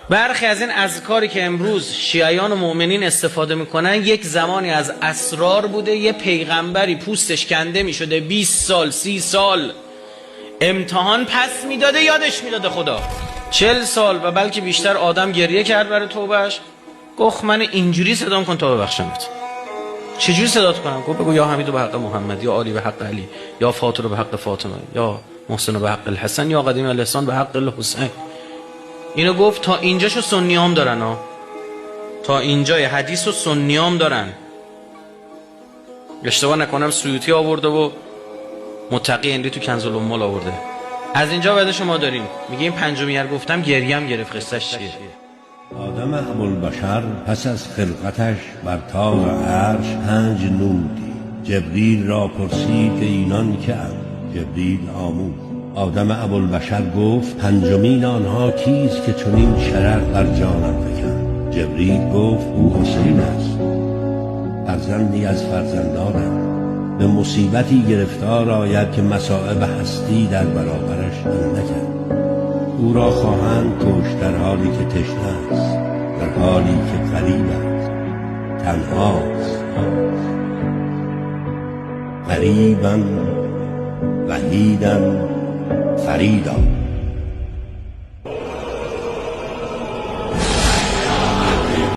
برخی از این اذکاری که امروز شیعیان و مؤمنین استفاده میکنن یک زمانی از اسرار بوده. یه پیغمبری پوستش کنده میشده 20 سال 30 سال امتحان پس میداده، یادش میداده خدا 40 سال و بلکه بیشتر آدم گریه کرد برای توبهش. گفت من اینجوری صدام کن تا ببخشمت. چجوری صدات کنم؟ گفت بگو یا حمیدو به حق محمد، یا علی به حق علی، یا فاطر به حق فاطمه، یا محسن به حق الحسن، یا قدیم الاحسان به حق الحسین. اینو گفت. تا اینجاشو سنیام دارن ها، تا اینجای حدیثو سنیام دارن. اشتباه نکنم سیوطی آورده و متقی اندی تو کنز الاموال آورده. از اینجا بعدش ما داریم میگه این پنجمیار گفتم گریم گرفت. قصهش چیه؟ آدم ابوالبشر پس از خلقتش بر طاق عرش 5 نور دید. جبریل را پرسید که اینان که جبریل آمود. آدم ابوالبشر گفت پنجمین آنها کیست که چنین شرر بر جانم فکند؟ جبریل گفت او حسین است، فرزندی از فرزندانم. به مصیبتی گرفتار آید که مصائب هستی در برابرش اندکند. او را خواهند کشت در حالی که تشنه است، در حالی که غریب است، تنهاست. غریبا وحیدا فریدا.